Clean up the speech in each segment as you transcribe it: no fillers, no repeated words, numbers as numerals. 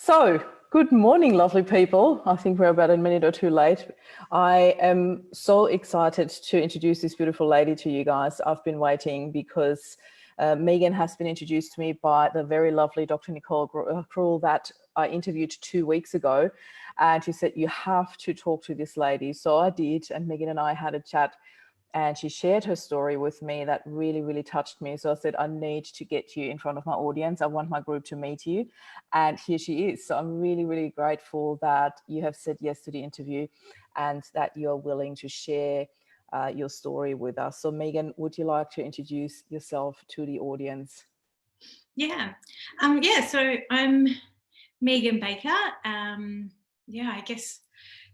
So, good morning, lovely people. I think we're about a minute or two late. I am so excited to introduce this beautiful lady to you guys. I've been waiting because Megan has been introduced to me by the very lovely Dr. Nicole Cruel that I interviewed 2 weeks ago. And she said, you have to talk to this lady. So I did, and Megan and I had a chat. And she shared her story with me that really, really touched me. So I said, I need to get you in front of my audience. I want my group to meet you. And here she is. So I'm really, really grateful that you have said yes to the interview and that you're willing to share your story with us. So Megan, would you like to introduce yourself to the audience? Yeah. So I'm Megan Baker. I guess,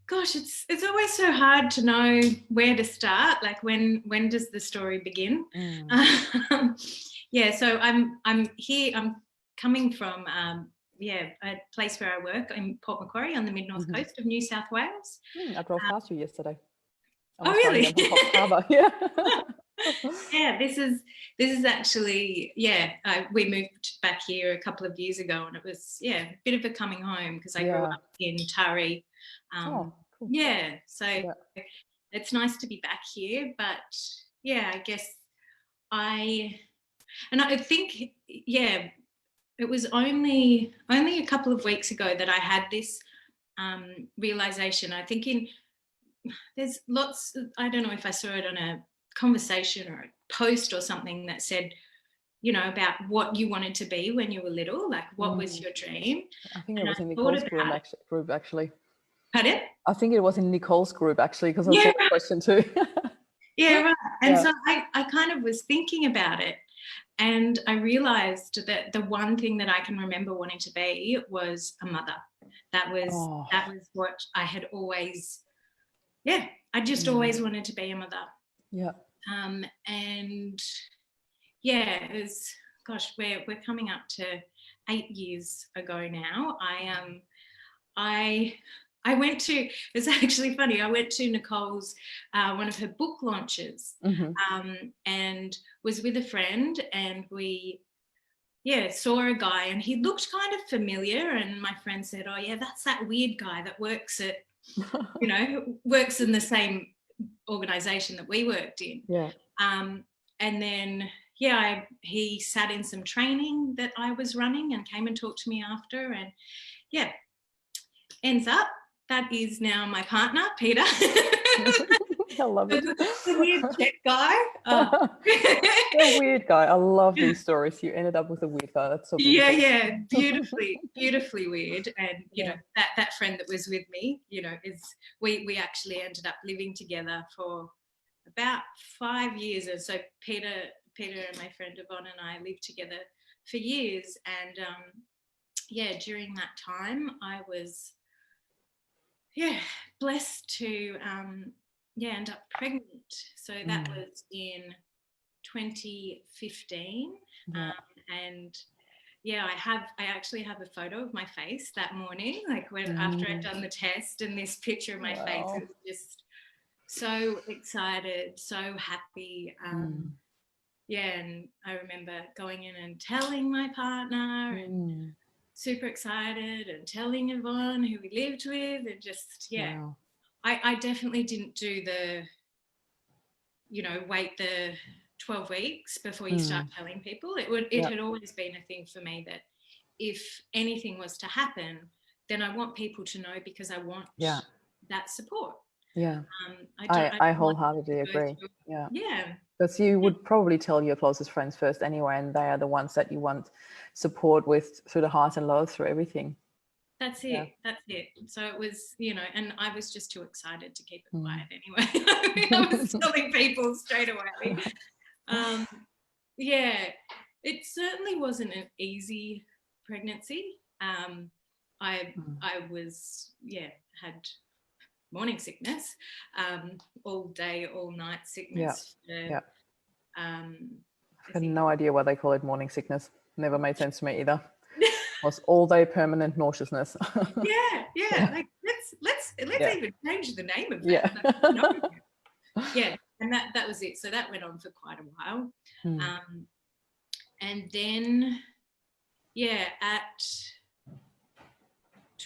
gosh, it's always so hard to know where to start. Like when does the story begin? So I'm here. I'm coming from a place where I work in Port Macquarie on the mid-north coast of New South Wales. I drove past you yesterday. Oh, really? Coffs Harbour. Yeah. Yeah, this is actually, we moved back here a couple of years ago, and it was, a bit of a coming home because I grew up in Taree. Cool. So it's nice to be back here, but I guess I think, it was only a couple of weeks ago that I had this realization. I think there's lots, I don't know if I saw it on a conversation or a post or something that said, about what you wanted to be when you were little, like what was your dream? I think it was in Nicole's group actually. Pardon? I think it was in Nicole's group actually, because I saw the question too. Yeah, right. And so I kind of was thinking about it, and I realized that the one thing that I can remember wanting to be was a mother. That was what I had always, I just always wanted to be a mother. Yeah. It was, gosh, we're coming up to 8 years ago now. I went to, it's actually funny, I went to Nicole's, one of her book launches, and was with a friend, and we saw a guy, and he looked kind of familiar, and my friend said, oh yeah, that's that weird guy that works at, works in the same organisation that we worked in. And then he sat in some training that I was running and came and talked to me after, and ends up that is now my partner, Peter. I love it. The weird Czech guy. The weird guy. I love these stories. You ended up with a weird guy. That's so beautiful. Yeah, beautifully weird. And that friend that was with me, is we actually ended up living together for about 5 years. And so Peter and my friend Yvonne and I lived together for years. And during that time I was blessed to end up pregnant. So that was in 2015. And I actually have a photo of my face that morning, like when after I'd done the test, and this picture of my face, it was just so excited, so happy. And I remember going in and telling my partner and super excited, and telling Yvonne, who we lived with, and just I definitely didn't do the wait the 12 weeks before you start telling people. It had always been a thing for me that if anything was to happen, then I want people to know, because I want that support. I wholeheartedly agree. Because you would probably tell your closest friends first anyway, and they are the ones that you want support with through the highs and lows, through everything. That's it. So it was, and I was just too excited to keep it quiet anyway. I was telling people straight away. It certainly wasn't an easy pregnancy. I was, had morning sickness, all day, all night sickness. I had no idea why they call it morning sickness. Never made sense to me either. It was all day permanent nauseousness. Like let's even change the name of that. And that was it. So that went on for quite a while. And then at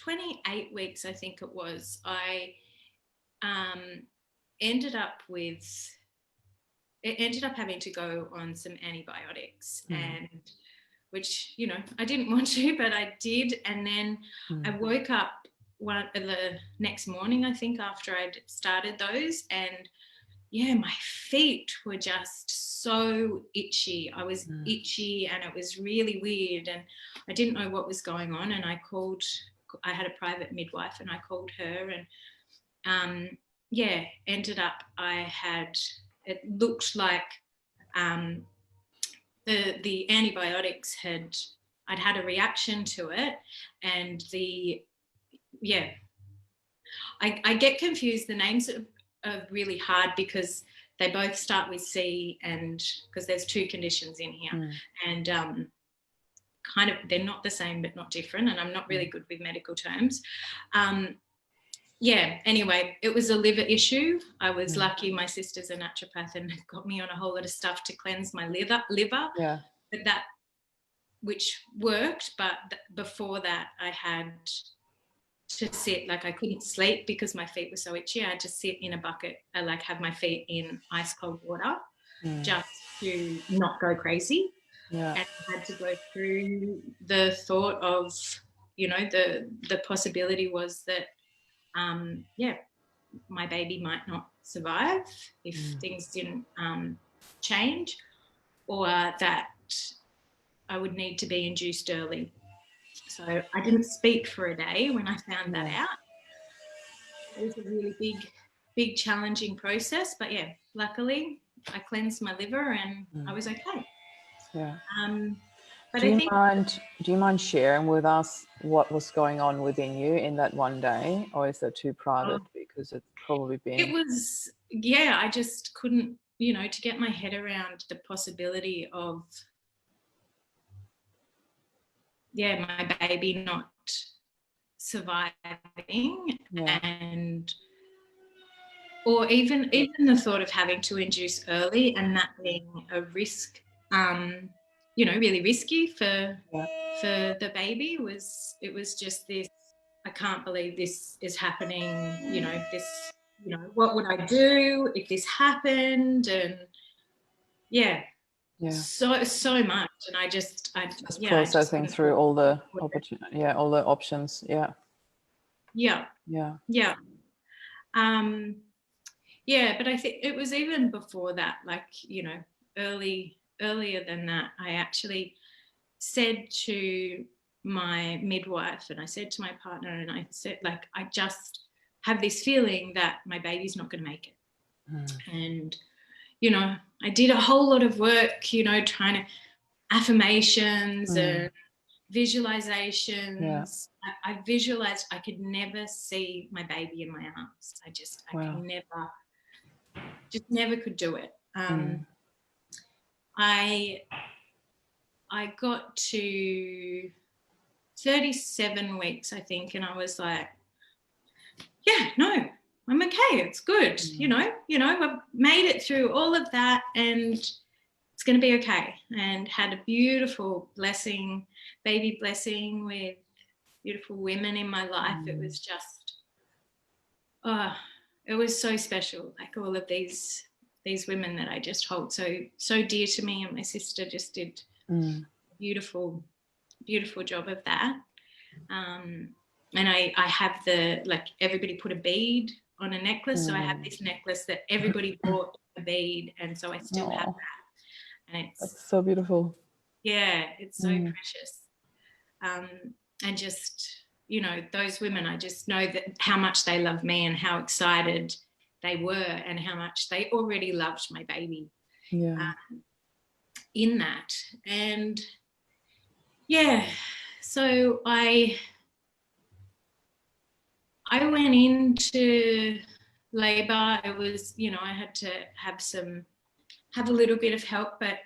28 weeks, I think it was, I ended up having to go on some antibiotics, and which, you know, I didn't want to, but I did. And then I woke up the next morning, I think, after I'd started those, and yeah, my feet were just so itchy. I was itchy, and it was really weird, and I didn't know what was going on. And I had a private midwife, and I called her, and ended up, it looked like the antibiotics I'd had a reaction to it, and I get confused. The names are really hard because they both start with C, and because there's two conditions in here, and kind of they're not the same but not different, and I'm not really good with medical terms. Anyway, it was a liver issue. I was lucky my sister's a naturopath and got me on a whole lot of stuff to cleanse my liver. But which worked, but before that I had to sit, like I couldn't sleep because my feet were so itchy. I had to sit in a bucket, like have my feet in ice cold water just to not go crazy. And I had to go through the thought of, you know, the possibility was that my baby might not survive if things didn't change, or that I would need to be induced early. So I didn't speak for a day when I found that out. It was a really big challenging process, but yeah, luckily I cleansed my liver and I was okay. But do you mind sharing with us what was going on within you in that one day, or is that too private? Because it's probably been... It was, I just couldn't, you know, to get my head around the possibility of, my baby not surviving, and or even the thought of having to induce early and that being a risk, you know, really risky for the baby. It was just this, I can't believe this is happening, you know, this, you know, what would I do if this happened? And so much. And I just processing through all the all the options. But I think it was even before that, like, you know, earlier than that, I actually said to my midwife and I said to my partner, and I said, like, I just have this feeling that my baby's not going to make it. And, you know, I did a whole lot of work, you know, trying to affirmations and visualizations. I visualized I could never see my baby in my arms. I could never could do it. I got to 37 weeks, I think, and I was like, I'm okay, it's good. You know, I've made it through all of that and it's going to be okay. And had a beautiful baby blessing with beautiful women in my life. It was just, it was so special. Like all of these women that I just hold so dear to me, and my sister just did a beautiful job of that. And I have everybody put a bead on a necklace. So I have this necklace that everybody bought a bead, and so I still have that. And that's so beautiful. Yeah, it's so precious. And just, you know, those women, I just know that how much they love me and how excited they were and how much they already loved my baby in that. And so I went into labour. It was, you know, I had to have a little bit of help, but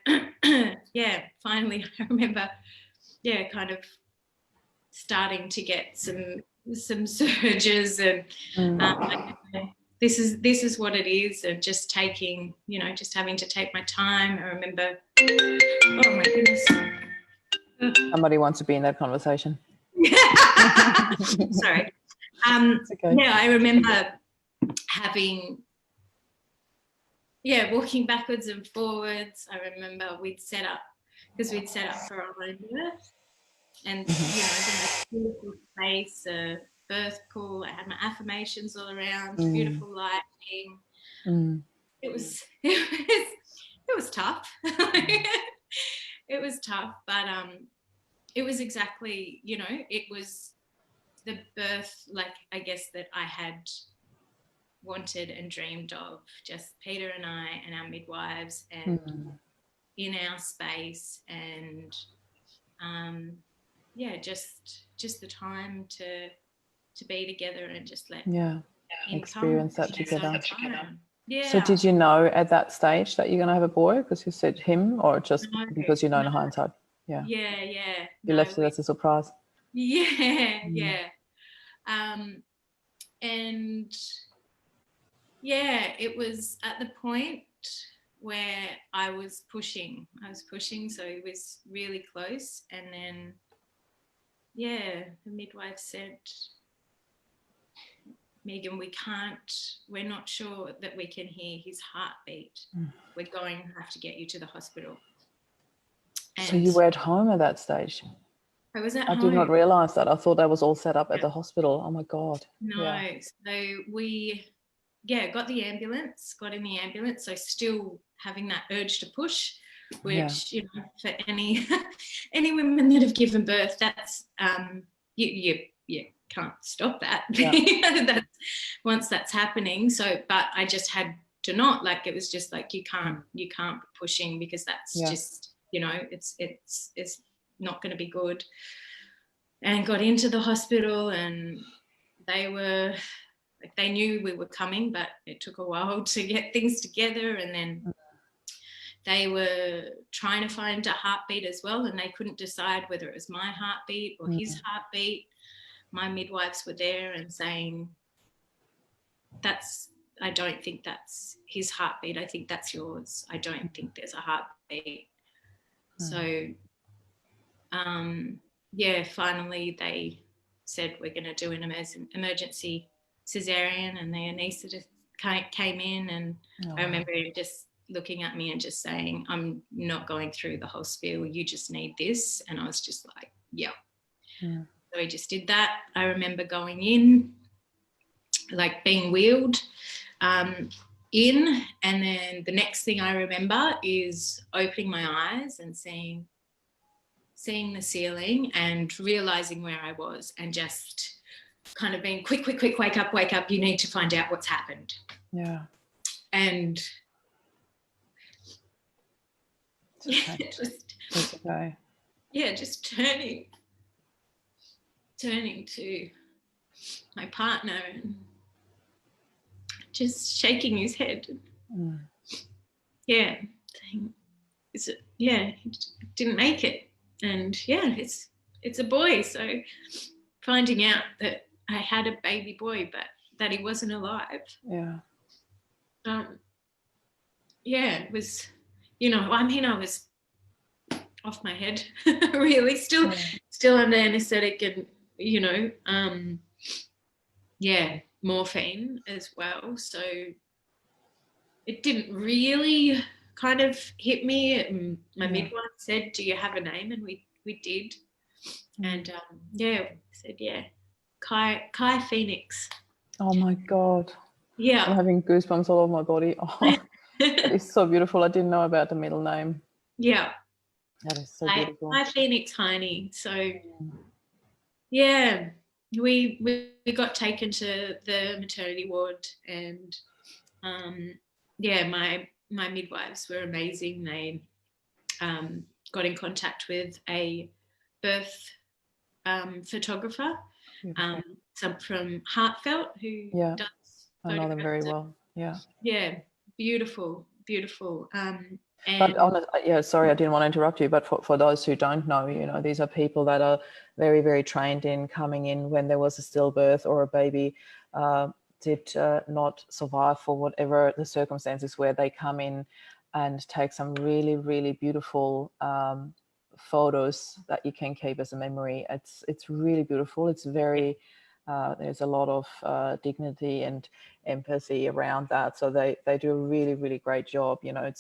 finally I remember, kind of starting to get some surges, and this is what it is, and just taking, you know, just having to take my time. I remember, oh my goodness. Somebody wants to be in that conversation. Sorry. Okay. Yeah, I remember having, walking backwards and forwards. I remember we'd set up for our own birth, and the most beautiful space, a birth pool. I had my affirmations all around, beautiful lighting. It was tough. It was tough, but it was exactly, it was the birth, like, I guess, that I had wanted and dreamed of, just Peter and I and our midwives, and in our space, and just the time to be together and just let experience that together. Yeah. So did you know at that stage that you're going to have a boy, because you said him, or just because you know in hindsight? Yeah. You left it as a surprise. Yeah. And it was at the point where I was pushing, so it was really close. And then the midwife said, Megan, we're not sure that we can hear his heartbeat. We're going to have to get you to the hospital. And so you were at home at that stage? I was at home. I did not realise that. I thought that was all set up at the hospital. Oh my God. No. So we got in the ambulance. So still having that urge to push, which, for any women that have given birth, that's, you can't stop that. That's, once that's happening. So, but I just had to not, like, it was just like, you can't be pushing, because that's just, it's not going to be good. And got into the hospital, and they knew we were coming, but it took a while to get things together. And then they were trying to find a heartbeat as well, and they couldn't decide whether it was my heartbeat or his heartbeat. My midwives were there and saying, I don't think that's his heartbeat. I think that's yours. I don't think there's a heartbeat. So, finally they said, we're going to do an emergency cesarean, and the anaesthetist came in, and I remember him just looking at me and just saying, I'm not going through the whole spiel. You just need this. And I was just like, So he just did that. I remember going in, like being wheeled in, and then the next thing I remember is opening my eyes and seeing the ceiling and realising where I was, and just kind of being quick, wake up, you need to find out what's happened. Yeah. And it's okay. It's okay. Just turning to my partner and just shaking his head. Saying, he didn't make it. And it's a boy. So finding out that I had a baby boy, but that he wasn't alive. It was, I was off my head, really, still under anaesthetic, and morphine as well. So it didn't really kind of hit me. My midwife said, do you have a name? And we did. And said, Kai Phoenix. Oh my God. Yeah. I'm having goosebumps all over my body. Oh, that is so beautiful. I didn't know about the middle name. Yeah. That is so beautiful. Kai Phoenix Heine. So we got taken to the maternity ward, and my midwives were amazing. They got in contact with a birth photographer, from Heartfelt, who does. I know them very well. Yeah, beautiful. But sorry, I didn't want to interrupt you, but for those who don't know, these are people that are very, very trained in coming in when there was a stillbirth or a baby did not survive for whatever the circumstances, where they come in and take some really, really beautiful photos that you can keep as a memory. It's really beautiful. It's very there's a lot of dignity and empathy around that. So they do a really, really great job. You know,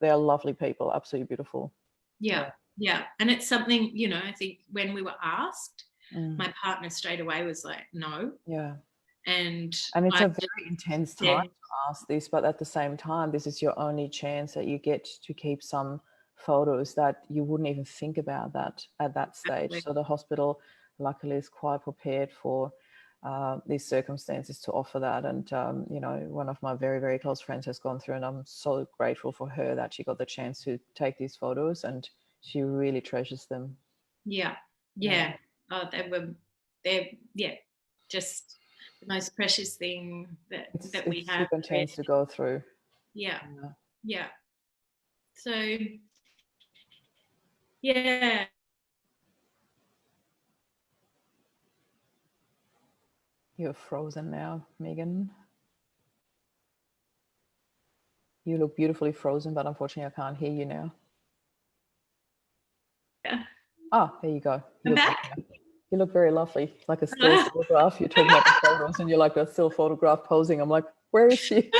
they're lovely people, absolutely beautiful. Yeah. And it's something, you know, I think when we were asked, my partner straight away was like, no. Yeah. And it's a very intense time to ask this, but at the same time, this is your only chance that you get to keep some photos that you wouldn't even think about that at that stage. Exactly. So the hospital luckily is quite prepared for these circumstances to offer that. And, you know, one of my very, very close friends has gone through, and I'm so grateful for her that she got the chance to take these photos, and she really treasures them. Yeah. Oh, they're just the most precious thing that we have. It's super intense to go through. Yeah. So yeah. You're frozen now, Megan. You look beautifully frozen, but unfortunately I can't hear you now. Yeah. Ah, there you go. I'm back. You look very lovely, like a still photograph. You're talking about the photos and you're like a still photograph posing. I'm like, where is she?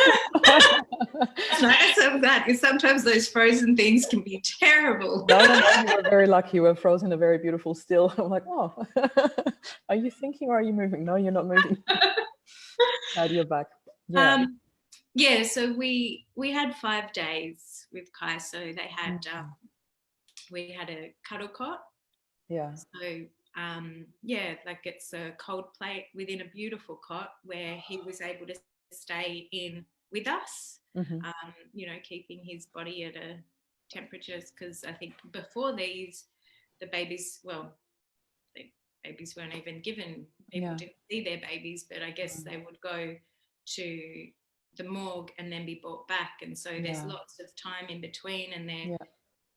I'm so glad, because sometimes those frozen things can be terrible. No, you were very lucky. You were frozen a very beautiful still. I'm like, oh, are you thinking or are you moving? No, you're not moving. Glad you're back. Yeah. So we had 5 days with Kai. So they had we had a cuddle cot. Yeah. So like it's a cold plate within a beautiful cot where he was able to stay in with us. You know, keeping his body at a temperatures, because I think before these, the babies weren't even given. People didn't see their babies, but I guess they would go to the morgue and then be brought back, and so there's lots of time in between, and there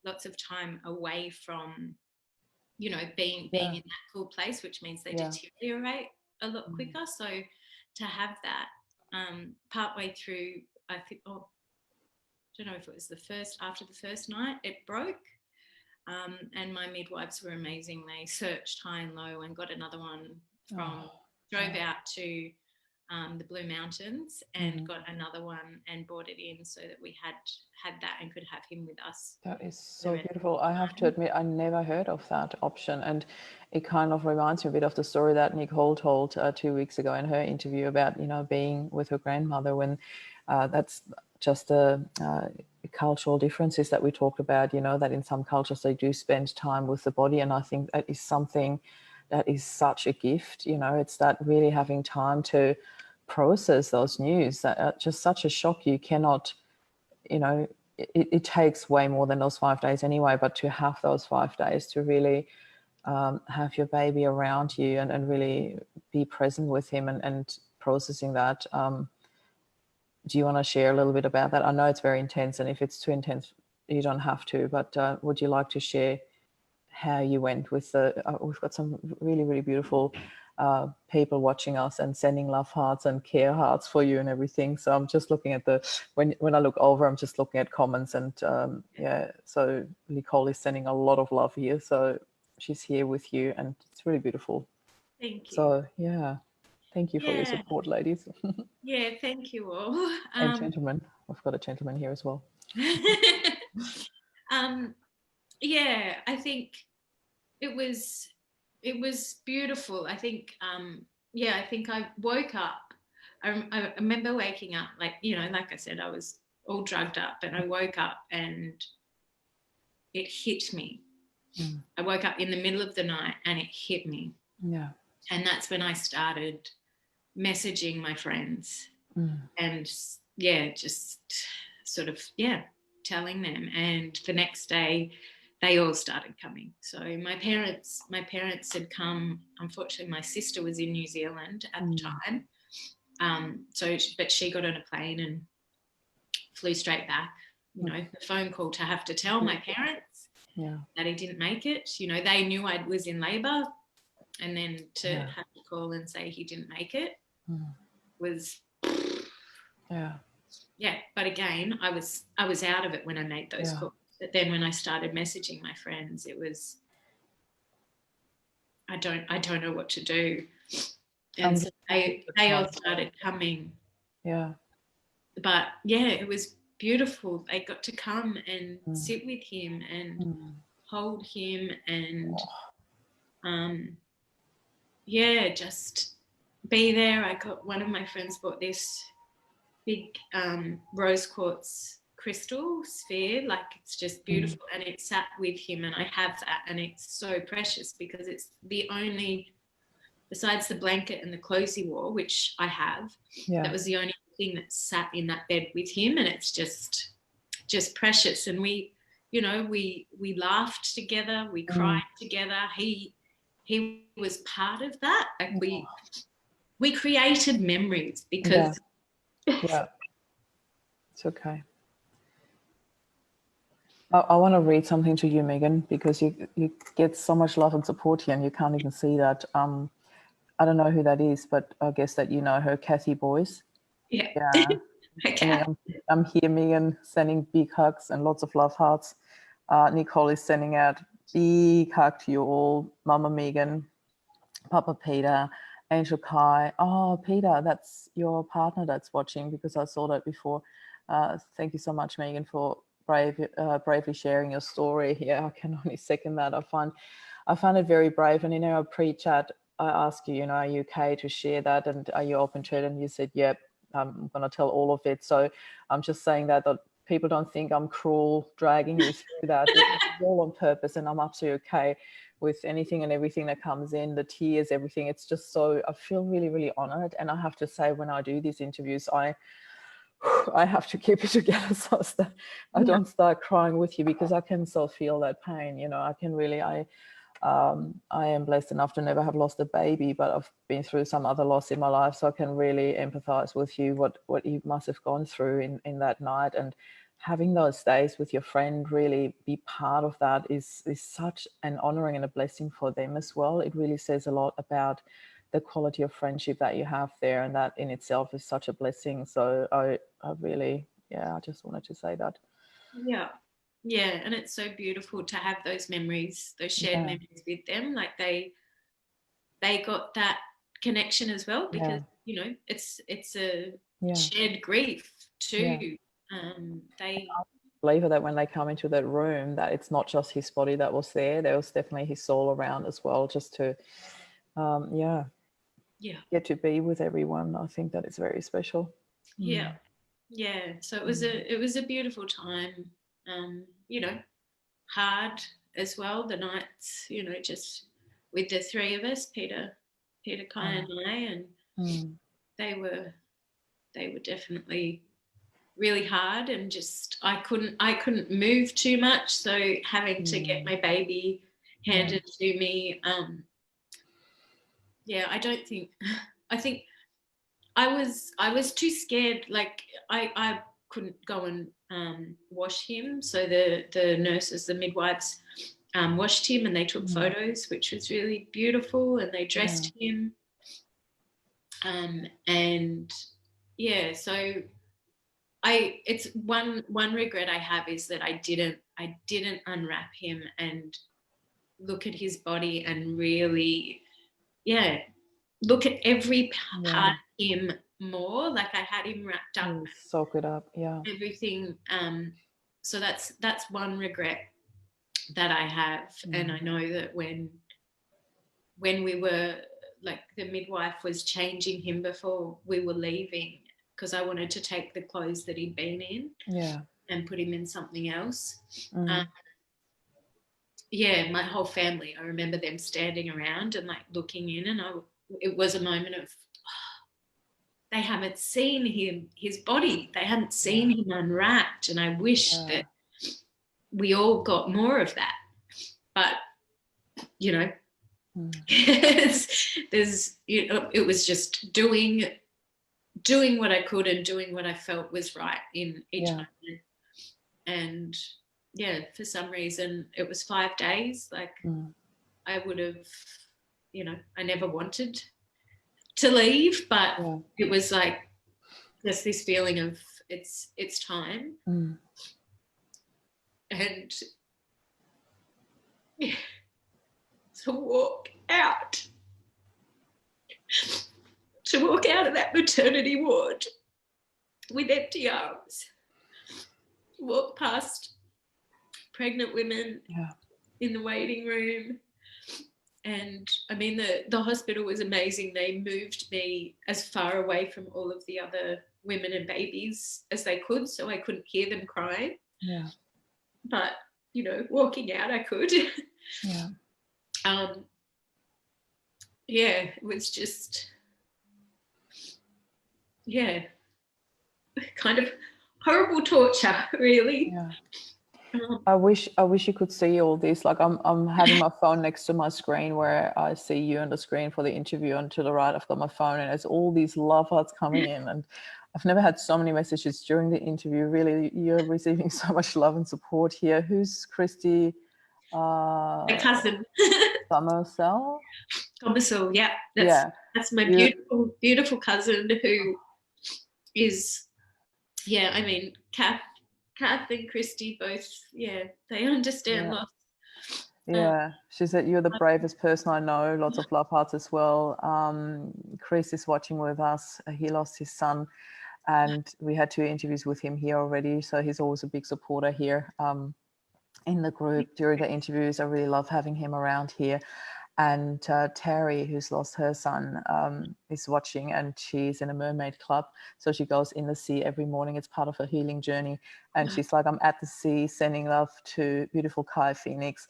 lots of time away from, you know, being in that cool place, which means they deteriorate a lot quicker. So to have that partway through, I think, I don't know if it was after the first night, it broke. And my midwives were amazing. They searched high and low and got another one drove out to the Blue Mountains and got another one and brought it in so that we had that and could have him with us. That is so beautiful. I have to admit, I never heard of that option. And it kind of reminds me a bit of the story that Nicole told 2 weeks ago in her interview about, you know, being with her grandmother, when that's just the cultural differences that we talked about, you know, that in some cultures they do spend time with the body. And I think that is something that is such a gift, you know, it's that really having time to process those news that are just such a shock. You cannot, you know, it takes way more than those 5 days anyway, but to have those 5 days to really have your baby around you and really be present with him and processing that. Do you want to share a little bit about that? I know it's very intense, and if it's too intense, you don't have to, but would you like to share how you went with we've got some really, really beautiful people watching us and sending love hearts and care hearts for you and everything. So I'm just looking at when I look over, I'm just looking at comments, and so Nicole is sending a lot of love here. So she's here with you, and it's really beautiful. Thank you. So thank you for your support, ladies. Yeah, thank you all. And gentlemen, I've got a gentleman here as well. I think it was beautiful. I think I think I woke up. I remember waking up, like, you know, like I said, I was all drugged up, and I woke up and it hit me. I woke up in the middle of the night and it hit me. Yeah. And that's when I started messaging my friends and just sort of telling them. And the next day they all started coming. So my parents had come. Unfortunately, my sister was in New Zealand at the time. But she got on a plane and flew straight back. You know, the phone call to have to tell my parents that he didn't make it. You know, they knew I was in labour, and then to have to call and say he didn't make it was but again, I was out of it when I made those calls. But then when I started messaging my friends, it was, I don't know what to do. And so they all started coming. Yeah. But yeah, it was beautiful. They got to come and sit with him and hold him and yeah, just be there. I got, one of my friends bought this big rose quartz crystal sphere, like it's just beautiful, and it sat with him, and I have that, and it's so precious because it's the only, besides the blanket and the clothes he wore, which I have, that was the only thing that sat in that bed with him, and it's just precious. And we, you know, we laughed together, we cried together. He was part of that. Like we created memories because yeah. It's okay. I want to read something to you, Megan, because you get so much love and support here, and you can't even see that. I don't know who that is, but I guess that you know her, Kathy Boyce. Yeah. Okay. I'm here, Megan, sending big hugs and lots of love hearts. Nicole is sending out big hug to you all. Mama Megan, Papa Peter, Angel Kai. Oh, Peter, that's your partner that's watching, because I saw that before. Thank you so much, Megan, for bravely sharing your story. Yeah, I can only second that. I find it very brave. And in our pre-chat, I asked you, are you okay to share that, and are you open to it? And you said, yep, I'm going to tell all of it. So I'm just saying that people don't think I'm cruel dragging you through that. It's all on purpose, and I'm absolutely okay with anything and everything that comes in, the tears, everything. It's just so, I feel really, really honored. And I have to say, when I do these interviews, I have to keep it together so that I don't start crying with you, because I can so feel that pain. I can really, I am blessed enough to never have lost a baby, but I've been through some other loss in my life, so I can really empathize with you, what you must have gone through in that night. And having those days with your friend, really be part of that is such an honoring and a blessing for them as well. It really says a lot about the quality of friendship that you have there, and that in itself is such a blessing. So I really, I just wanted to say that. Yeah, and it's so beautiful to have those memories, those shared memories with them. Like they got that connection as well, because it's a shared grief too. They believe that when they come into that room, that it's not just his body that was there was definitely his soul around as well, just to get to be with everyone. I think that is very special. So it was a beautiful time. Hard as well, the nights, just with the three of us, Peter, Kai and I, and they were definitely really hard, and just I couldn't move too much, so having to get my baby handed to me, I think I was too scared. Like I couldn't go and wash him, so the nurses, the midwives, washed him, and they took photos, which was really beautiful, and they dressed him, and so it's one regret I have is that I didn't unwrap him and look at his body and really look at every part of him more. Like I had him wrapped up, soak it up, everything. So that's one regret that I have. And I know that when we were, like, the midwife was changing him before we were leaving, because I wanted to take the clothes that he'd been in and put him in something else. My whole family, I remember them standing around and like looking in, and it was a moment of, they haven't seen his body. They hadn't seen him unwrapped. And I wish that we all got more of that. But, it was just doing what I could and doing what I felt was right in each moment. And for some reason it was 5 days. Like I would have, I never wanted to leave, but it was like just this feeling of it's time. And yeah, to walk out of that maternity ward with empty arms, walk past pregnant women in the waiting room. And I mean, the hospital was amazing. They moved me as far away from all of the other women and babies as they could, so I couldn't hear them crying. Yeah. But, you know, walking out, I could. Yeah. Yeah, it was just, yeah, kind of horrible torture, really. Yeah. I wish you could see all this. Like I'm having my phone next to my screen where I see you on the screen for the interview, and to the right I've got my phone, and there's all these love hearts coming in, and I've never had so many messages during the interview. Really, you're receiving so much love and support here. Who's Christy? My cousin. Somerset? Thomasel, yeah. That's my beautiful cousin who is, yeah, I mean, Kath and Christy both, yeah, they understand loss. Yeah, she said you're the bravest person I know. Lots of love hearts as well. Chris is watching with us. He lost his son, and we had 2 interviews with him here already. So he's always a big supporter here in the group during the interviews. I really love having him around here. And Terry, who's lost her son, is watching, and she's in a mermaid club. So she goes in the sea every morning. It's part of her healing journey. And she's like, I'm at the sea, sending love to beautiful Kai Phoenix,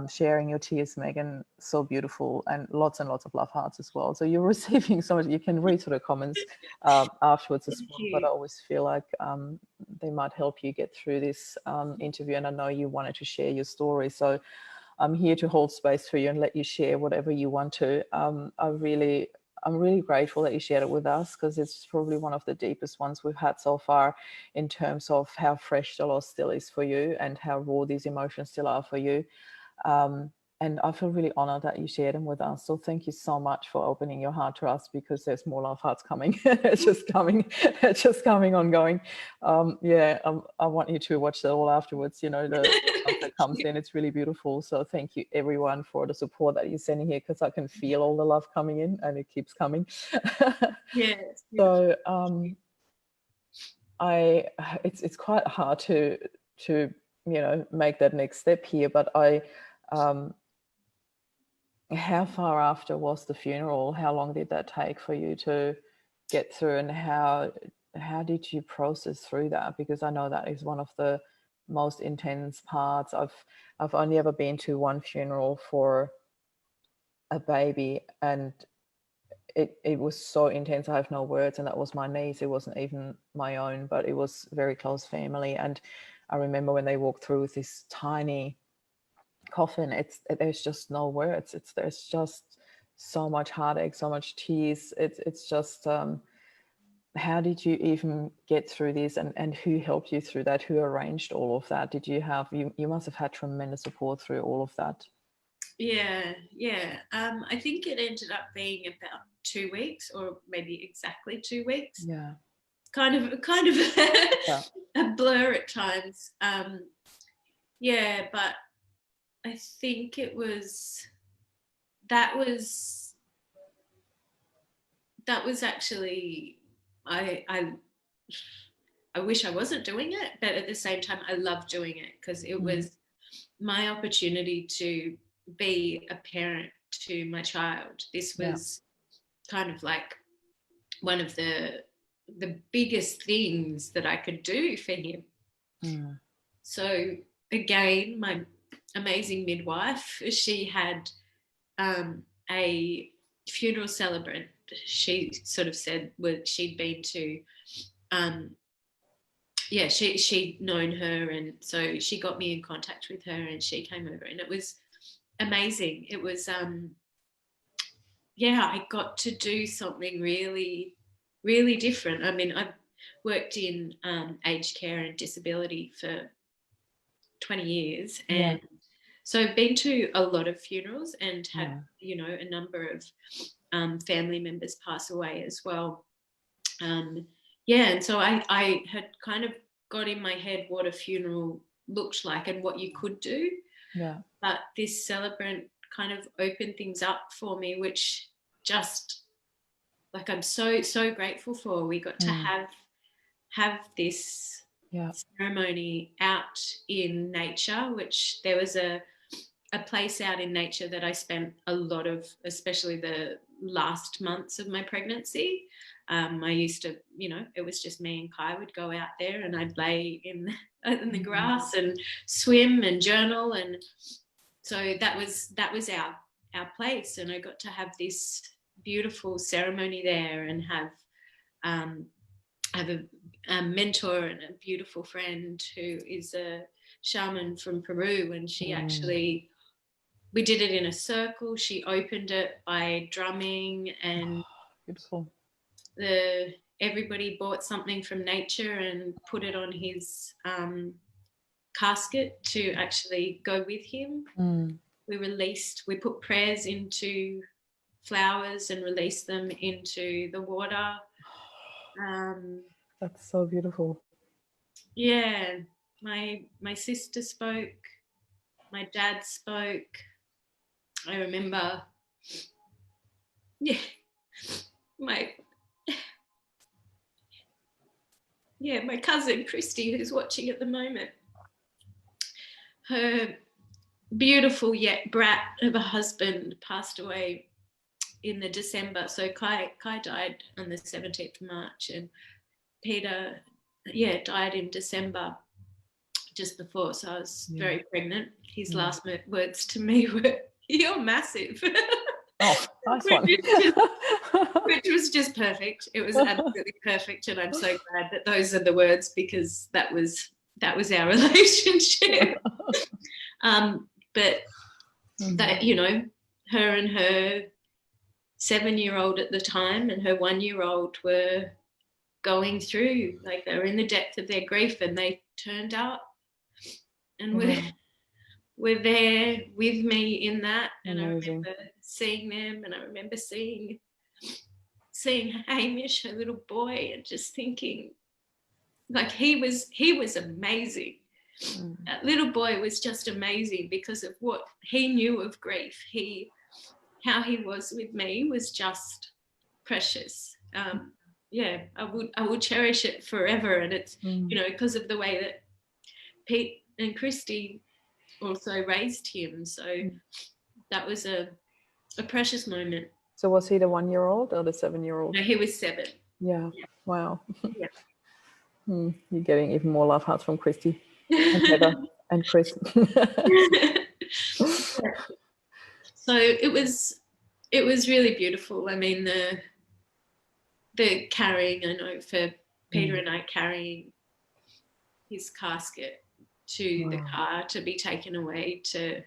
sharing your tears, Megan. So beautiful. And lots of love hearts as well. So you're receiving so much. You can read through the comments afterwards as well. But I always feel like they might help you get through this interview. And I know you wanted to share your story. So I'm here to hold space for you and let you share whatever you want to. I'm really grateful that you shared it with us, because it's probably one of the deepest ones we've had so far in terms of how fresh the loss still is for you and how raw these emotions still are for you. And I feel really honored that you shared them with us. So thank you so much for opening your heart to us, because there's more love hearts coming. It's just coming ongoing. I want you to watch that all afterwards. You know, the stuff that comes in, it's really beautiful. So thank you everyone for the support that you're sending here, because I can feel all the love coming in, and it keeps coming. Yes. So it's quite hard to make that next step here, but how far after was the funeral? How long did that take for you to get through, and how did you process through that? Because I know that is one of the most intense parts. I've only ever been to one funeral for a baby, and it was so intense. I have no words, and that was my niece. It wasn't even my own, but it was very close family. And I remember when they walked through with this tiny coffin, there's just no words. There's just so much heartache, so much tears. It's just how did you even get through this, and who helped you through that? Who arranged all of that? Did you have you must have had tremendous support through all of that? Yeah. I think it ended up being about 2 weeks, or maybe exactly 2 weeks. Yeah. Kind of a blur at times. But I think that was actually, I wish I wasn't doing it, but at the same time I love doing it, because it was my opportunity to be a parent to my child. This was kind of like one of the biggest things that I could do for him. So again, my amazing midwife, she had a funeral celebrant. She sort of said she'd been to she'd known her, and so she got me in contact with her, and she came over, and it was amazing. It was I got to do something really, really different. I mean, I've worked in aged care and disability for 20 years, and so I've been to a lot of funerals and had a number of family members pass away as well. And so I had kind of got in my head what a funeral looked like and what you could do. Yeah. But this celebrant kind of opened things up for me, which just, like, I'm so grateful for. We got to have this ceremony out in nature, which there was a place out in nature that I spent a lot of, especially the last months of my pregnancy. I used to, it was just me and Kai would go out there, and I'd lay in the grass and swim and journal, and so that was our place. And I got to have this beautiful ceremony there, and have a mentor and a beautiful friend who is a shaman from Peru, and she actually, we did it in a circle. She opened it by drumming, and beautiful. Everybody bought something from nature and put it on his casket to actually go with him. We put prayers into flowers and released them into the water. That's so beautiful. Yeah, my sister spoke, my dad spoke. I remember, my cousin Christy, who's watching at the moment, her beautiful yet brat of a husband passed away in the December. So Kai died on the 17th of March, and Peter, died in December, just before. So I was very pregnant. His last words to me were, "You're massive." Oh, nice one. Which was just perfect. It was absolutely perfect, and I'm so glad that those are the words, because that was our relationship. But that, her and her 7-year-old at the time and her 1-year-old were going through, like, they were in the depth of their grief, and they turned up and were there with me in that. And amazing. I remember seeing them, and I remember seeing Hamish, her little boy, and just thinking, like, he was amazing. That little boy was just amazing because of what he knew of grief. How he was with me was just precious. I would cherish it forever. And it's, because of the way that Pete and Christy also raised him. So that was a precious moment. So was he the 1-year-old or the 7-year-old? No, he was 7. Yeah. Wow. Yeah. You're getting even more love hearts from Christy and Heather and Chris. So it was really beautiful. I mean, the carrying, I know, for Peter and I, carrying his casket to the car to be taken away, to,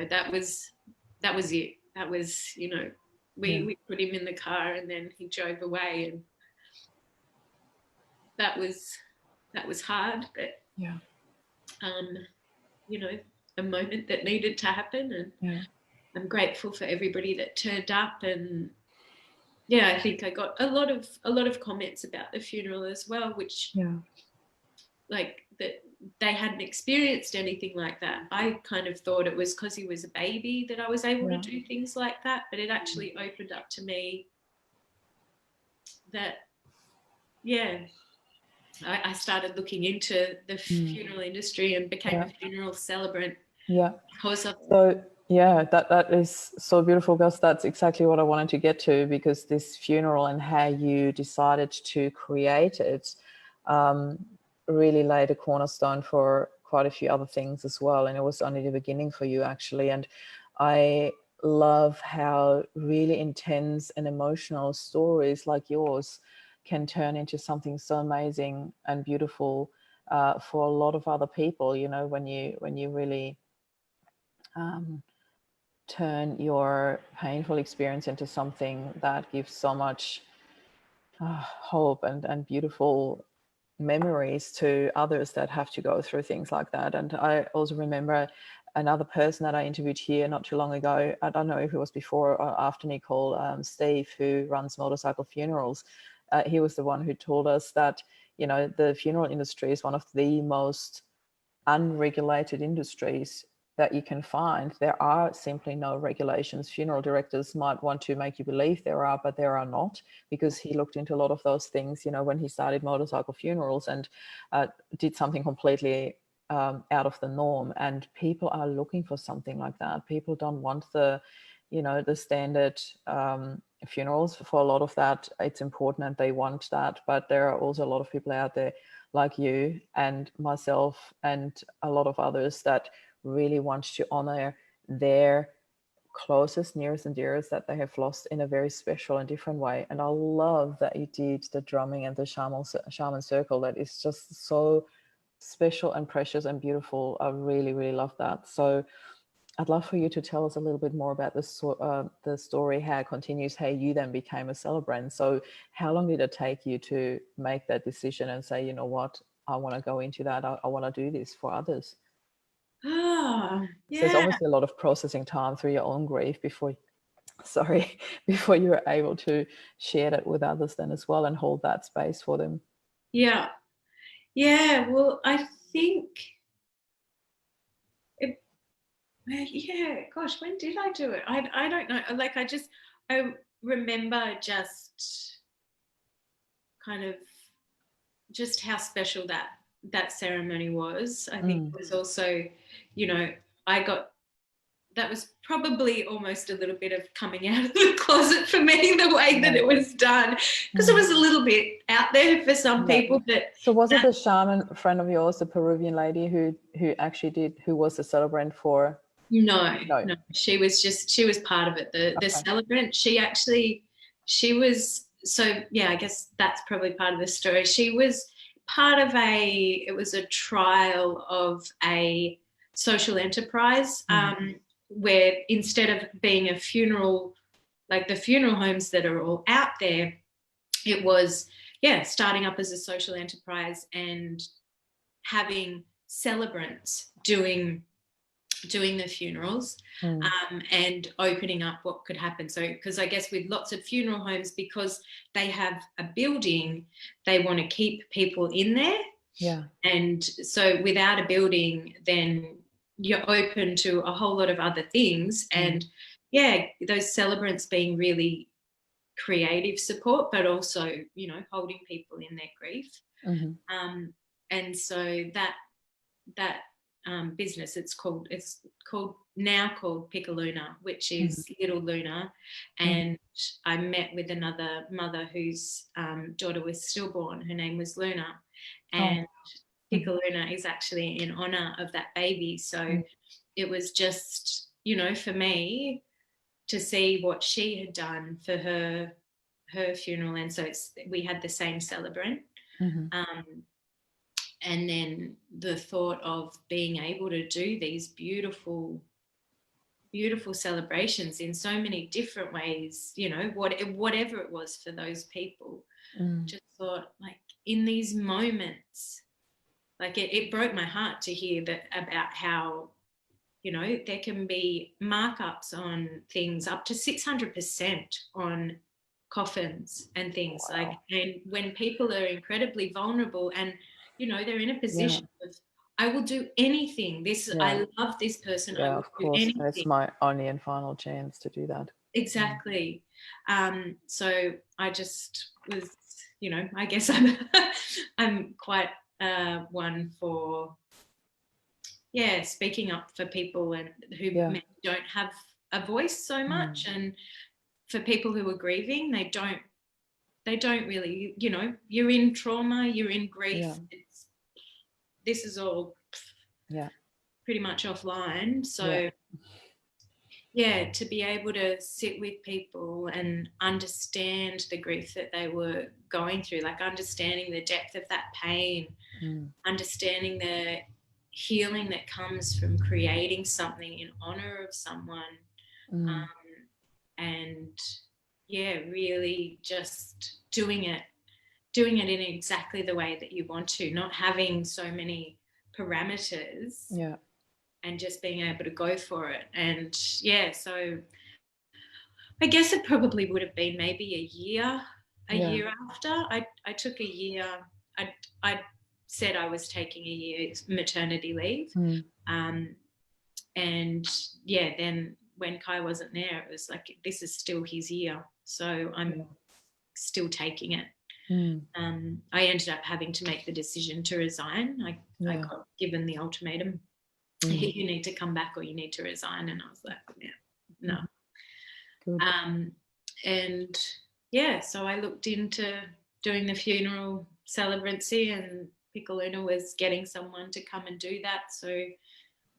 that was it. That was, we put him in the car, and then he drove away, and that was hard, but a moment that needed to happen. And I'm grateful for everybody that turned up. And I think I got a lot of comments about the funeral as well, which like that they hadn't experienced anything like that. I kind of thought it was because he was a baby that I was able to do things like that, but it actually opened up to me that I started looking into the funeral industry and became a funeral celebrant. Because of that is so beautiful, because that's exactly what I wanted to get to, because this funeral and how you decided to create it really laid a cornerstone for quite a few other things as well. And it was only the beginning for you, actually. And I love how really intense and emotional stories like yours can turn into something so amazing and beautiful for a lot of other people, when you really turn your painful experience into something that gives so much hope and beautiful memories to others that have to go through things like that. And I also remember another person that I interviewed here not too long ago. I don't know if it was before or after Nicole, Steve, who runs Motorcycle Funerals. He was the one who told us that, the funeral industry is one of the most unregulated industries that you can find, there are simply no regulations. Funeral directors might want to make you believe there are, but there are not, because he looked into a lot of those things, you know, when he started motorcycle funerals, and did something completely out of the norm. And people are looking for something like that. People don't want the, you know, the standard funerals. For a lot of that, it's important and they want that. But there are also a lot of people out there like you and myself and a lot of others that really want to honor their closest, nearest and dearest that they have lost in a very special and different way. And I love that you did the drumming and the shaman circle. That is just so special and precious and beautiful. I really, really love that. So I'd love for you to tell us a little bit more about the story, how it continues, how you then became a celebrant. So how long did it take you to make that decision and say, you know what, I want to go into that. I want to do this for others. Oh, So there's yeah. obviously a lot of processing time through your own grief before you were able to share that with others then as well and hold that space for them. Yeah. Yeah. Well, I think yeah, gosh, when did I do it? I don't know. Like I remember just kind of just how special that ceremony was. I think it was also, you know, that was probably almost a little bit of coming out of the closet for me, the way that it was done, because it was a little bit out there for some people. But so was it the shaman friend of yours, the Peruvian lady who was the celebrant for? No, she was part of it. The celebrant, she was, so yeah, I guess that's probably part of the story. She was part of it was a trial of a social enterprise, where instead of being a funeral, like the funeral homes that are all out there, it was, starting up as a social enterprise and having celebrants doing the funerals, and opening up what could happen. So, because I guess with lots of funeral homes, because they have a building, they want to keep people in there. Yeah. And so without a building, then you're open to a whole lot of other things. And those celebrants being really creative support, but also, you know, holding people in their grief. And so that business, it's called now called Picaluna, which is Little Luna. And I met with another mother whose daughter was stillborn. Her name was Luna, and Picaluna is actually in honor of that baby. So it was just, you know, for me to see what she had done for her funeral. And so we had the same celebrant. And then the thought of being able to do these beautiful, beautiful celebrations in so many different ways, you know, whatever it was for those people, just thought, like, in these moments, like it broke my heart to hear that about how, you know, there can be markups on things up to 600% on coffins and things. Like, and when people are incredibly vulnerable and, you know, they're in a position of, I will do anything. I love this person. I will of course. do anything. It's my only and final chance to do that. Exactly. So I just was, you know, I guess I'm quite one for, speaking up for people and who maybe don't have a voice so much. And for people who are grieving, they don't really, you know, you're in trauma, you're in grief. This is all pretty much offline. So to be able to sit with people and understand the grief that they were going through, like understanding the depth of that pain, understanding the healing that comes from creating something in honor of someone, and really just doing it in exactly the way that you want to, not having so many parameters, and just being able to go for it. And so I guess it probably would have been maybe a year after. I took a year. I said I was taking a year's maternity leave. And yeah, then when Kai wasn't there, it was like, this is still his year, so I'm still taking it. I ended up having to make the decision to resign. I got given the ultimatum, you need to come back or you need to resign, and I was like, no. Good. And yeah, so I looked into doing the funeral celebrancy, and Piccoluna was getting someone to come and do that, so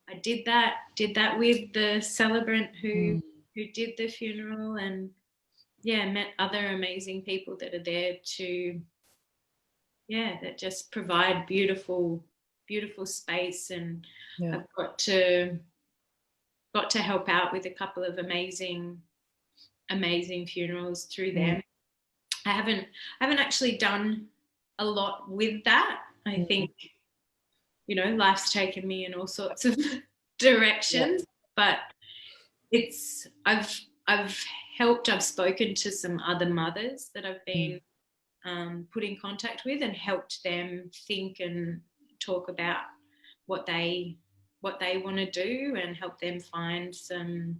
I did that with the celebrant who did the funeral, and met other amazing people that are there to that just provide beautiful space. And I've got to help out with a couple of amazing funerals through them. I haven't actually done a lot with that. I think life's taken me in all sorts of directions, but I've spoken to some other mothers that I've been put in contact with, and helped them think and talk about what they want to do, and help them find some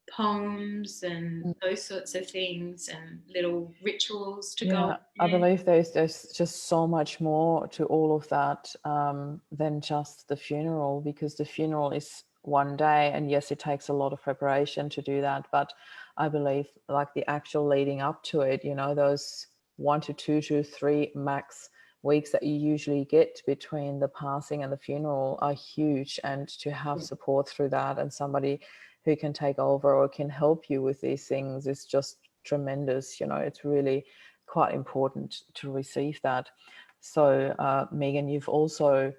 poems and those sorts of things, and little rituals to go. I believe there's just so much more to all of that than just the funeral, because the funeral is one day, and yes, it takes a lot of preparation to do that, but I believe like the actual leading up to it, those 1 to 2 to 3 max weeks that you usually get between the passing and the funeral are huge, and to have support through that and somebody who can take over or can help you with these things is just tremendous. It's really quite important to receive that. So Megan, you've also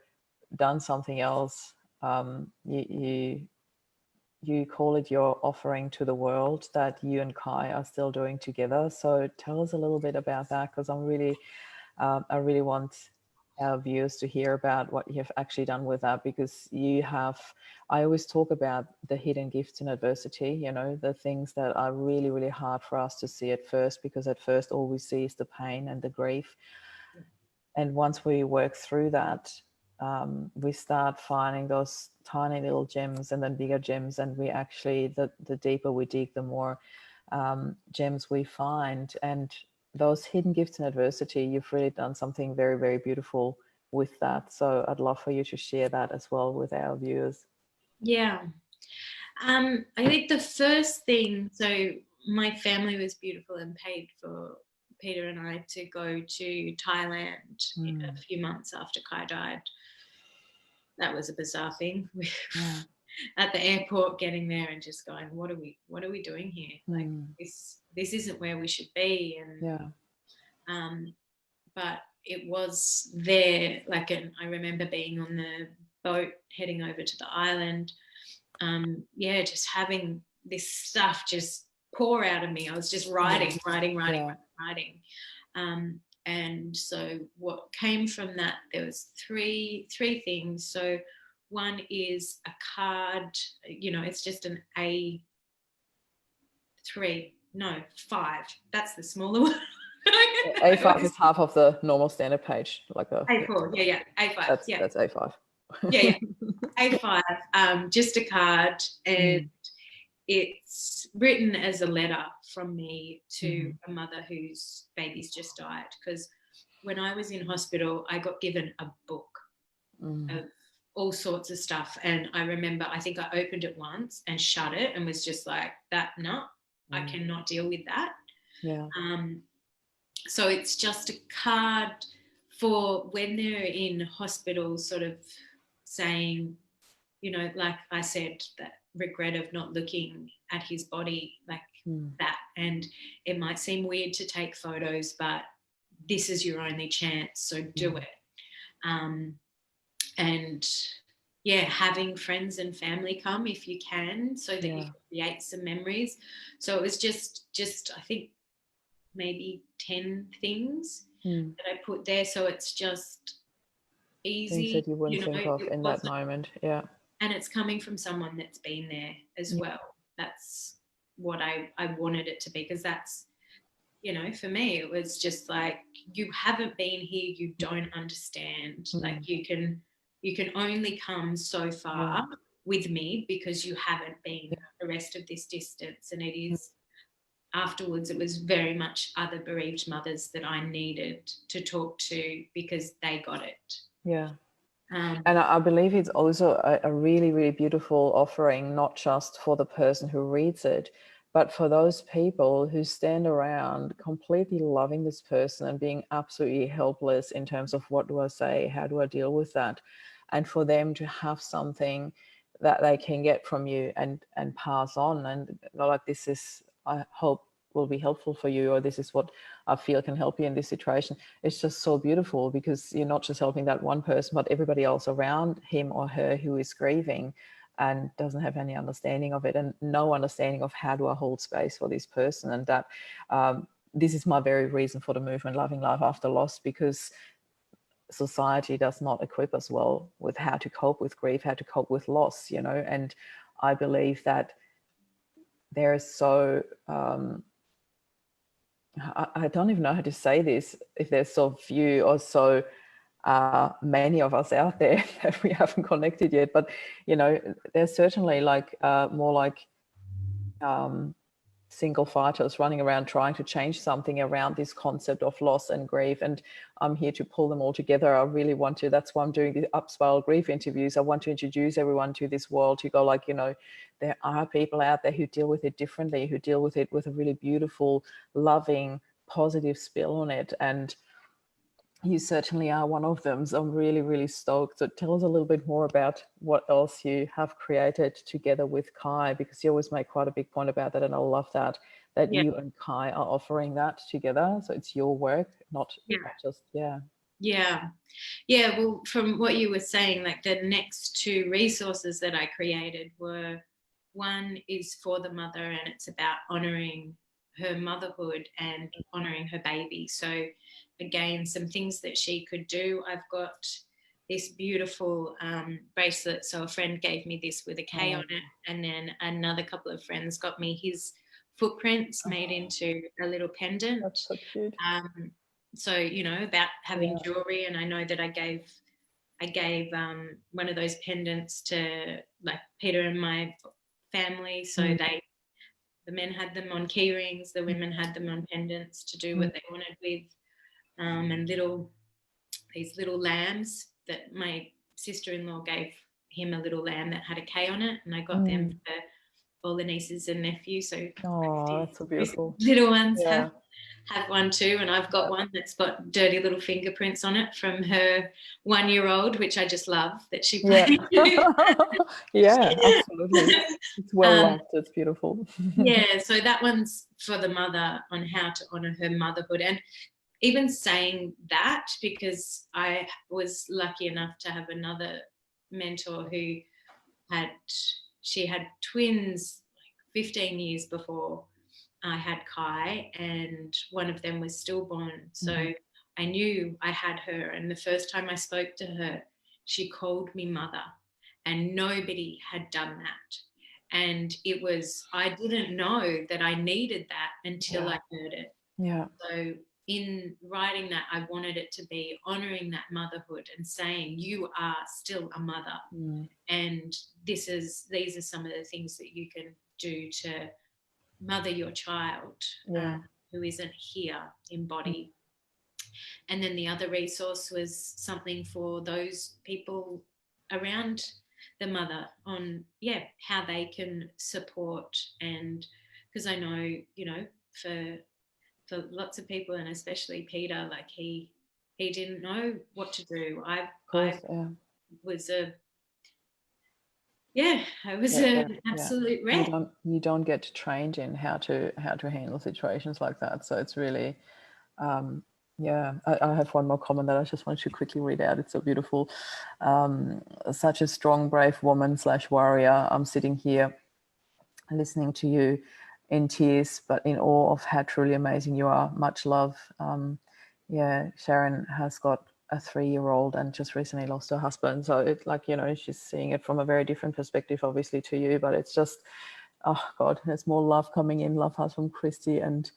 done something else. You call it your offering to the world that you and Kai are still doing together. So tell us a little bit about that, because I really want our viewers to hear about what you have actually done with that, because I always talk about the hidden gifts in adversity, the things that are really, really hard for us to see at first, because at first all we see is the pain and the grief. And once we work through that, we start finding those tiny little gems, and then bigger gems, and we actually, the deeper we dig, the more gems we find. And those hidden gifts in adversity, you've really done something very, very beautiful with that. So I'd love for you to share that as well with our viewers. I think the first thing, so my family was beautiful and paid for Peter and I to go to Thailand a few months after Kai died. That was a bizarre thing. At the airport, getting there and just going, what are we doing here? Like this isn't where we should be. And but it was there. I remember being on the boat heading over to the island. Just having this stuff just pour out of me. I was just writing. And so what came from that, there was three things. So one is a card, it's just an A5. That's the smaller one. A5 is half of the normal standard page, like a A4. A5. That's A5. A5. Just a card, and it's written as a letter from me to a mother whose baby's just died. Because when I was in hospital, I got given a book of all sorts of stuff. And I remember, I think I opened it once and shut it and was just like, I cannot deal with that. So it's just a card for when they're in hospital, sort of saying, like I said, that regret of not looking at his body like that. And it might seem weird to take photos, but this is your only chance, so do it. And having friends and family come if you can, so that you can create some memories. So it was just I think maybe 10 things that I put there, so it's just easy. Things that you wouldn't think of in that moment. And it's coming from someone that's been there as well. That's what I wanted it to be, because that's you know, for me, it was just like, you haven't been here, you don't understand. Like you can only come so far with me because you haven't been the rest of this distance. And it is, afterwards, it was very much other bereaved mothers that I needed to talk to because they got it. Yeah. And I believe it's also a really, really beautiful offering, not just for the person who reads it, but for those people who stand around completely loving this person and being absolutely helpless in terms of, what do I say? How do I deal with that? And for them to have something that they can get from you and pass on. And like, this is, I hope, will be helpful for you, or this is what I feel can help you in this situation. It's just so beautiful, because you're not just helping that one person, but everybody else around him or her who is grieving and doesn't have any understanding of it, and no understanding of how do I hold space for this person. And that this is my very reason for the movement Loving Life After Loss, because society does not equip us well with how to cope with grief, how to cope with loss, you know. And I believe that there is so I don't even know how to say this, if there's so few or so many of us out there that we haven't connected yet. But, you know, there's certainly like more like single fighters running around trying to change something around this concept of loss and grief. And I'm here to pull them all together. I really want to, that's why I'm doing the Upspiral Grief interviews. I want to introduce everyone to this world, to go like, you know, there are people out there who deal with it differently, who deal with it with a really beautiful, loving, positive spin on it. And you certainly are one of them. So I'm really, really stoked. So tell us a little bit more about what else you have created together with Kai, because you always make quite a big point about that. And I love that you and Kai are offering that together. So it's your work, not just, well, from what you were saying, like the next two resources that I created were, one is for the mother, and it's about honoring her motherhood and honoring her baby. So again, some things that she could do. I've got this beautiful bracelet. So a friend gave me this with a K on it, and then another couple of friends got me his footprints made into a little pendant. That's so cute. So, you know, about having jewelry. And I know that I gave one of those pendants to like Peter and my family. So the men had them on key rings, the women had them on pendants to do what they wanted with. And these little lambs that my sister-in-law gave him, a little lamb that had a K on it, and I got them for all the nieces and nephews. So that's so beautiful. Little ones have one too, and I've got one that's got dirty little fingerprints on it from her 1-year-old, which I just love that she played. Absolutely. It's well loved. It's beautiful. So that one's for the mother, on how to honor her motherhood. And even saying that, because I was lucky enough to have another mentor who had twins like 15 years before I had Kai, and one of them was stillborn. So I knew I had her. And the first time I spoke to her, she called me mother, and nobody had done that. And it was, I didn't know that I needed that until I heard it. So in writing that, I wanted it to be honoring that motherhood and saying you are still a mother. And these are some of the things that you can do to mother your child who isn't here in body. And then the other resource was something for those people around the mother on how they can support. And because I know, you know, for lots of people, and especially Peter, like he didn't know what to do. I was an absolute wreck. You don't get trained in how to handle situations like that. So it's really I have one more comment that I just want to quickly read out. It's so beautiful. Such a strong, brave woman / warrior. I'm sitting here listening to you in tears, but in awe of how truly amazing you are. Much love. Sharon has got a 3-year-old and just recently lost her husband. So it's like, you know, she's seeing it from a very different perspective, obviously, to you, but it's just, oh God, there's more love coming in. Love hearts from Christy. And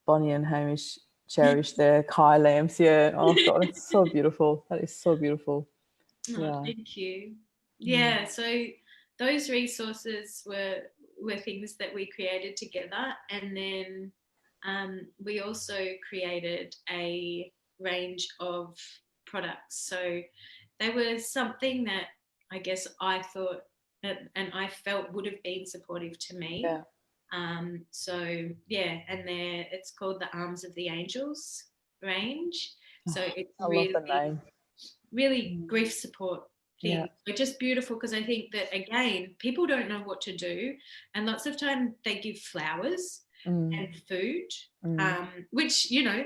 Bonnie and Hamish cherish their Kai lamps. Yeah. Oh God, it's so beautiful. That is so beautiful. Oh, Yeah. thank you. Yeah, so those resources were things that we created together, and then we also created a range of products. So they were something that I guess I thought and I felt would have been supportive to me. Yeah. So yeah, and it's called the Arms of the Angels range. So it's I love the name. really grief support Yeah. things. They're just beautiful because I think that, again, people don't know what to do. And lots of time they give flowers and food, which, you know,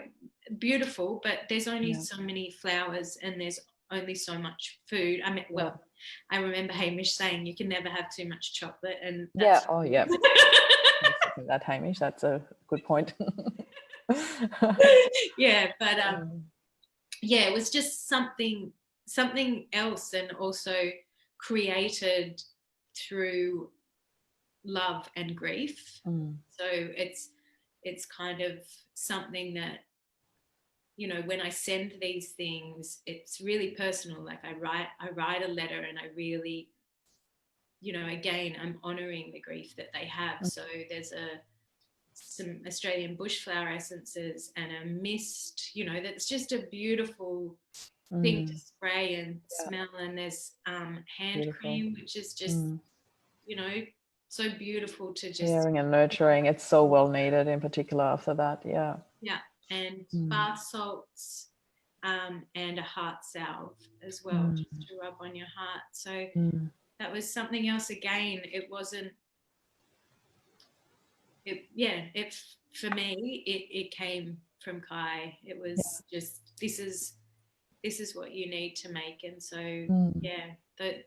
beautiful, but there's only so many flowers and there's only so much food. I mean, well, I remember Hamish saying you can never have too much chocolate. And that's Oh, yeah. That, Hamish, that's a good point. yeah, but yeah, it was just something else, and also created through love and grief. So it's kind of something that, you know, when I send these things, it's really personal. Like I write a letter, and I really, you know, again, I'm honoring the grief that they have. So there's some Australian bushflower essences and a mist, you know, that's just a beautiful thing to spray and smell. And there's hand cream, which is just, you know, so beautiful to just caring and nurturing. It's so well needed, in particular after that. Yeah. And bath salts and a heart salve as well, just to rub on your heart. So that was something else. Again, it wasn't for me it came from Kai. It was just this is what you need to make. And so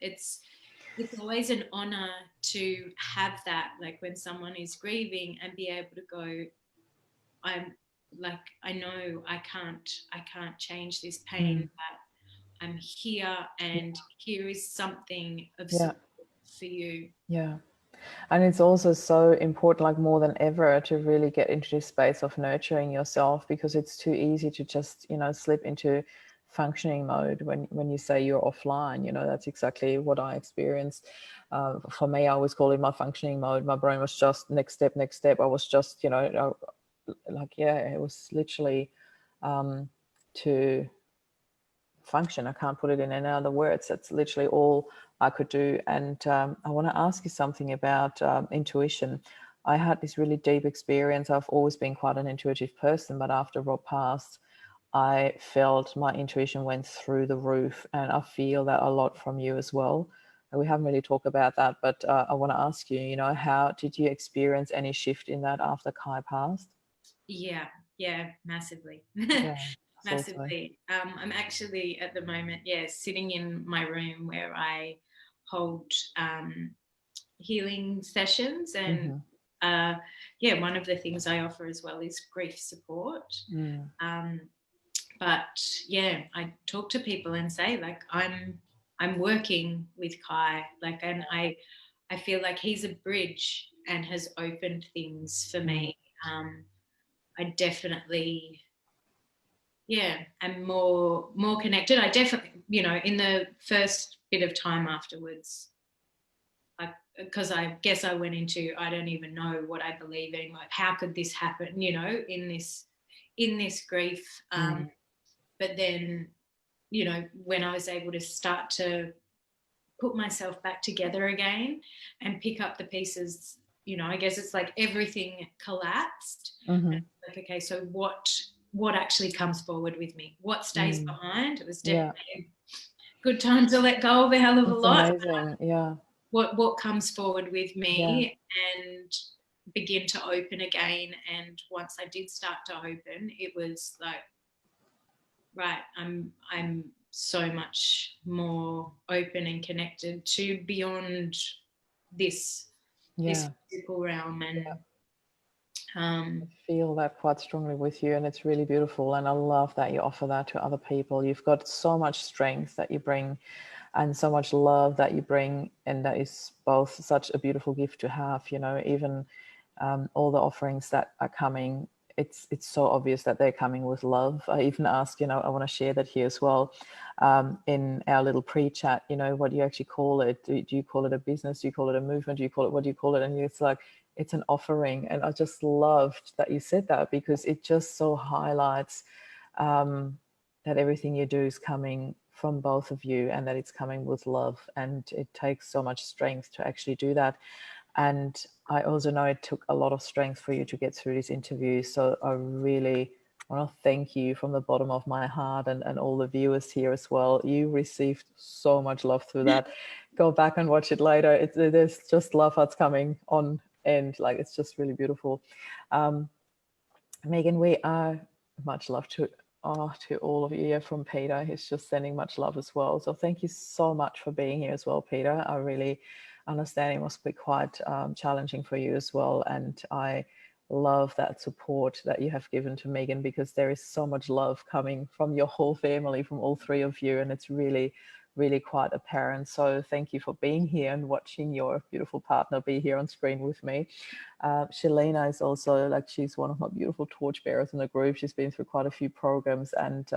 it's always an honor to have that, like when someone is grieving and be able to go, I'm like, I know I can't change this pain, but I'm here, and here is something of support for you. And it's also so important, like more than ever, to really get into this space of nurturing yourself, because it's too easy to just, you know, slip into functioning mode when you say you're offline. You know, that's exactly what I experienced. For me, I always call it my functioning mode. My brain was just next step. I was just, you know, like, it was literally to function. I can't put it in any other words. That's literally all I could do. And I want to ask you something about intuition. I had this really deep experience. I've always been quite an intuitive person, but after Rob passed, I felt my intuition went through the roof, and I feel that a lot from you as well. We haven't really talked about that, but I want to ask you, you know, how did you experience any shift in that after Kai passed? Yeah, massively. Massively. I'm actually at the moment, sitting in my room where I hold healing sessions, and one of the things I offer as well is grief support. But I talk to people and say, like, I'm working with Kai, like, and I feel like he's a bridge and has opened things for me. I definitely I'm more connected. I definitely, you know, in the first bit of time afterwards, because I guess I went into, I don't even know what I believe in, like, how could this happen, you know, in this grief. But then, you know, when I was able to start to put myself back together again and pick up the pieces, you know, I guess it's like everything collapsed. Like, okay, so what actually comes forward with me? What stays behind? It was definitely a good time to let go of a hell of a lot. Amazing. What comes forward with me and begin to open again. And once I did start to open, it was like, right, I'm so much more open and connected to beyond this physical realm. And I feel that quite strongly with you, and it's really beautiful. And I love that you offer that to other people. You've got so much strength that you bring, and so much love that you bring, and that is both such a beautiful gift to have. You know, even all the offerings that are coming, it's so obvious that they're coming with love. I even asked, I want to share that here as well, in our little pre-chat, what do you actually call it? Do you call it a business? Do you call it a movement? Do you call it, what do you call it? And it's like, it's an offering. And I just loved that you said that, because it just so highlights that everything you do is coming from both of you, and that it's coming with love. And it takes so much strength to actually do that. And I also know it took a lot of strength for you to get through this interview. So I really want to thank you from the bottom of my heart, and all the viewers here as well. You received so much love through that. Go back and watch it later. There's just love hearts coming on end. Like, it's just really beautiful. Megan, we are much love to all of you here from Peter. He's just sending much love as well. So thank you so much for being here as well, Peter. I really understand it must be quite challenging for you as well. And I love that support that you have given to Megan, because there is so much love coming from your whole family, from all three of you. And it's really, really quite apparent. So thank you for being here and watching your beautiful partner be here on screen with me. Shalina is also, like, she's one of my beautiful torchbearers in the group. She's been through quite a few programs, and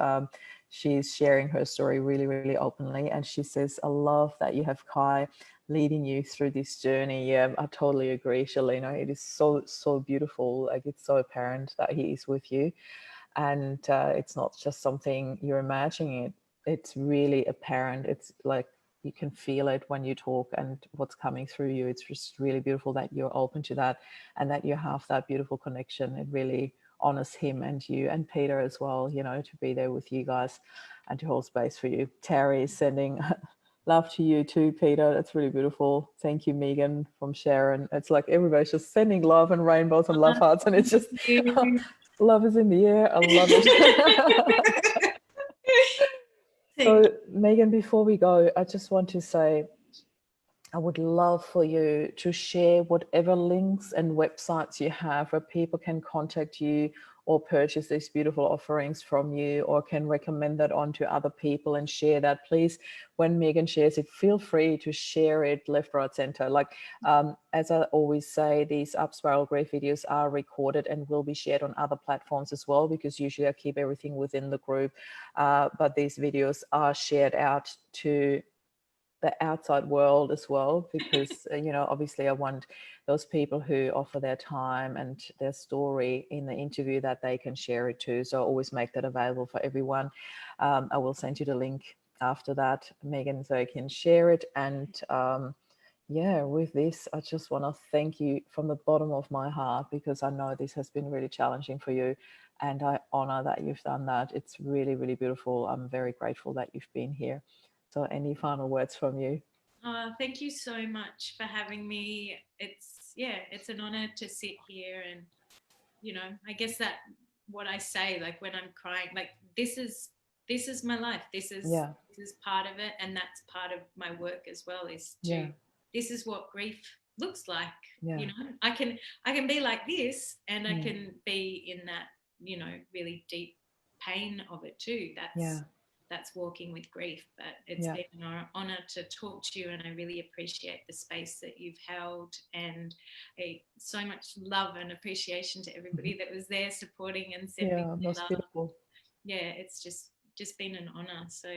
she's sharing her story really, really openly. And she says, I love that you have Kai leading you through this journey. Yeah, I totally agree, Shalina. It is so, so beautiful. Like, it's so apparent that he is with you. And it's not just something you're imagining it. It's really apparent. It's like, you can feel it when you talk and what's coming through you. It's just really beautiful that you're open to that, and that you have that beautiful connection. It really honors him and you and Peter as well, to be there with you guys and to hold space for you. Terry is sending love to you too, Peter. That's really beautiful. Thank you, Megan, from Sharon. It's like everybody's just sending love and rainbows and love hearts, and it's just love is in the air. I love it. So, Megan, before we go, I just want to say, I would love for you to share whatever links and websites you have where people can contact you or purchase these beautiful offerings from you, or can recommend that on to other people and share that. Please, when Megan shares it, feel free to share it left, right, center. Like, as I always say, these Up Spiral Grief videos are recorded and will be shared on other platforms as well, because usually I keep everything within the group. But these videos are shared out to the outside world as well, because obviously I want those people who offer their time and their story in the interview that they can share it too. So I always make that available for everyone. I will send you the link after that, Megan, so you can share it. And yeah, with this, I just want to thank you from the bottom of my heart, because I know this has been really challenging for you, and I honor that you've done that. It's really, really beautiful. I'm very grateful that you've been here. So any final words from you? Thank you so much for having me. It's an honor to sit here, and I guess that what I say, like when I'm crying, like this is my life. This is part of it, and that's part of my work as well. This is what grief looks like. I can be like this, and I can be in that really deep pain of it too. That's walking with grief. But it's been an honor to talk to you, and I really appreciate the space that you've held, and so much love and appreciation to everybody that was there supporting and sending love. Beautiful. Yeah, it's just been an honor. So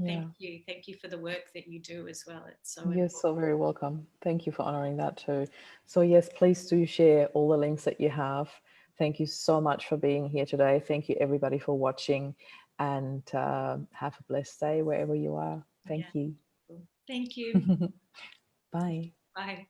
thank you for the work that you do as well. It's so You're so very welcome. Thank you for honoring that too. So yes, please do share all the links that you have. Thank you so much for being here today. Thank you everybody for watching, and have a blessed day wherever you are. Thank you. Thank you. Bye. Bye.